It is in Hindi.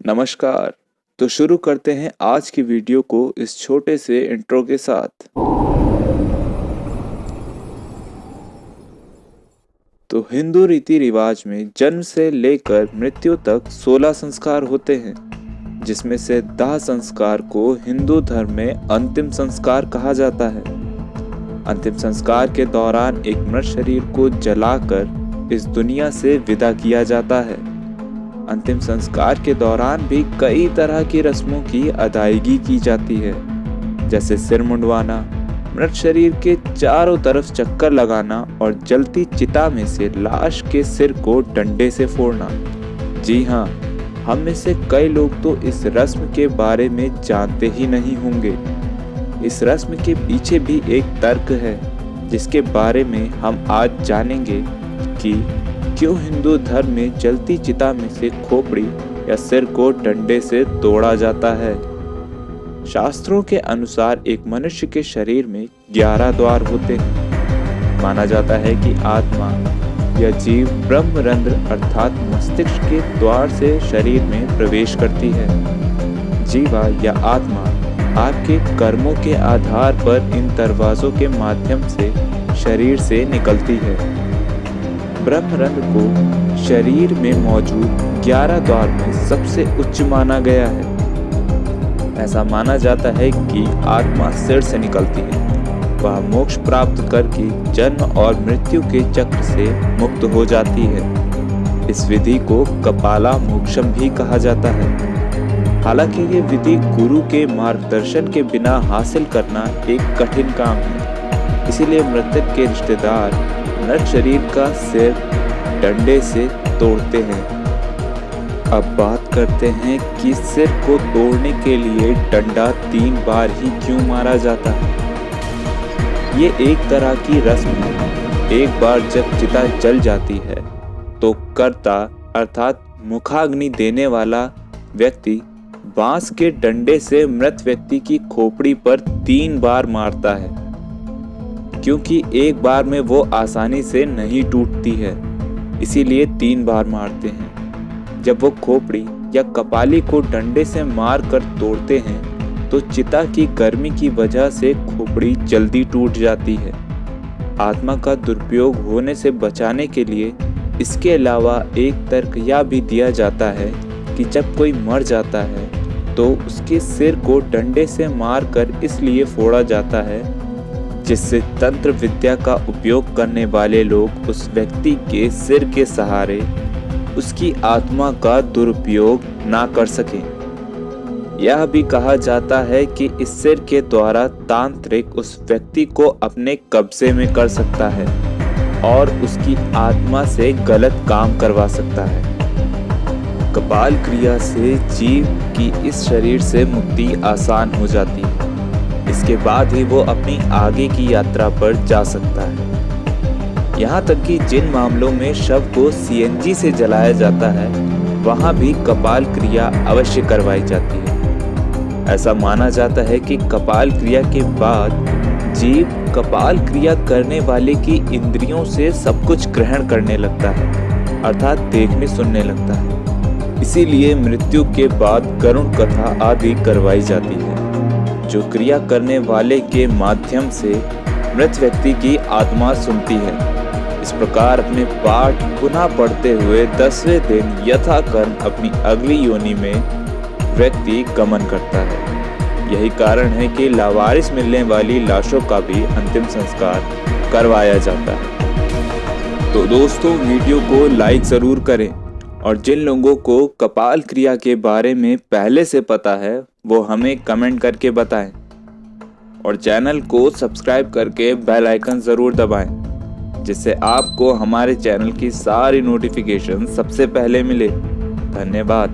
नमस्कार। तो शुरू करते हैं आज की वीडियो को इस छोटे से इंट्रो के साथ। तो हिंदू रीति रिवाज में जन्म से लेकर मृत्यु तक 16 संस्कार होते हैं, जिसमें से दाह संस्कार को हिंदू धर्म में अंतिम संस्कार कहा जाता है। अंतिम संस्कार के दौरान एक मृत शरीर को जलाकर इस दुनिया से विदा किया जाता है। अंतिम संस्कार के दौरान भी कई तरह की रस्मों की अदायगी की जाती है, जैसे सिर मुंडवाना, मृत शरीर के चारों तरफ चक्कर लगाना और जलती चिता में से लाश के सिर को डंडे से फोड़ना। जी हाँ, हम में से कई लोग तो इस रस्म के बारे में जानते ही नहीं होंगे। इस रस्म के पीछे भी एक तर्क है, जिसके बारे में हम आज जानेंगे कि क्यों हिंदू धर्म में जलती चिता में से खोपड़ी या सिर को डंडे से तोड़ा जाता है। शास्त्रों के अनुसार एक मनुष्य के शरीर में 11 द्वार होते हैं। माना जाता है कि आत्मा या जीव ब्रह्मरंध्र अर्थात मस्तिष्क के द्वार से शरीर में प्रवेश करती है। जीवा या आत्मा आपके कर्मों के आधार पर इन दरवाजों के माध्यम से शरीर से निकलती है। ब्रह्मरंध्र को शरीर में मौजूद 11 द्वार में सबसे उच्च माना गया है। ऐसा माना जाता है कि आत्मा सिर से निकलती है। वह मोक्ष प्राप्त करके जन्म और मृत्यु के चक्र से मुक्त हो जाती है। इस विधि को कपाला मोक्षम भी कहा जाता है। हालांकि ये विधि गुरु के मार्गदर्शन के बिना हासिल करना एक कठिन काम है। इसीलिए मृतक के रिश्तेदार मृत शरीर का सिर डंडे से तोड़ते हैं। अब बात करते हैं कि सिर को तोड़ने के लिए डंडा 3 बार ही क्यों मारा जाता है। ये एक तरह की रस्म है। एक बार जब चिता जल जाती है तो कर्ता अर्थात मुखाग्नि देने वाला व्यक्ति बांस के डंडे से मृत व्यक्ति की खोपड़ी पर 3 बार मारता है, क्योंकि एक बार में वो आसानी से नहीं टूटती है, इसीलिए 3 बार मारते हैं। जब वो खोपड़ी या कपाली को डंडे से मार कर तोड़ते हैं तो चिता की गर्मी की वजह से खोपड़ी जल्दी टूट जाती है। आत्मा का दुरुपयोग होने से बचाने के लिए इसके अलावा एक तर्क यह भी दिया जाता है कि जब कोई मर जाता है तो उसके सिर को डंडे से मार कर इसलिए फोड़ा जाता है जिससे तंत्र विद्या का उपयोग करने वाले लोग उस व्यक्ति के सिर के सहारे उसकी आत्मा का दुरुपयोग ना कर सकें। यह भी कहा जाता है कि इस सिर के द्वारा तांत्रिक उस व्यक्ति को अपने कब्जे में कर सकता है और उसकी आत्मा से गलत काम करवा सकता है। कपाल क्रिया से जीव की इस शरीर से मुक्ति आसान हो जाती है। इसके बाद ही वो अपनी आगे की यात्रा पर जा सकता है। यहाँ तक कि जिन मामलों में शव को सीएनजी से जलाया जाता है, वहाँ भी कपाल क्रिया अवश्य करवाई जाती है। ऐसा माना जाता है कि कपाल क्रिया के बाद जीव कपाल क्रिया करने वाले की इंद्रियों से सब कुछ ग्रहण करने लगता है, अर्थात देखने सुनने लगता है। इसीलिए मृत्यु के बाद करुण कथा आदि करवाई जाती है, जो क्रिया करने वाले के माध्यम से मृत व्यक्ति की आत्मा सुनती है। इस प्रकार अपने पाठ पुनः पढ़ते हुए 10वें दिन यथाकर्म अपनी अगली योनि में व्यक्ति गमन करता है। यही कारण है कि लावारिस मिलने वाली लाशों का भी अंतिम संस्कार करवाया जाता है। तो दोस्तों, वीडियो को लाइक ज़रूर करें और जिन लोगों को कपाल क्रिया के बारे में पहले से पता है वो हमें कमेंट करके बताएं और चैनल को सब्सक्राइब करके बेल आइकन ज़रूर दबाएं, जिससे आपको हमारे चैनल की सारी नोटिफिकेशन सबसे पहले मिले। धन्यवाद।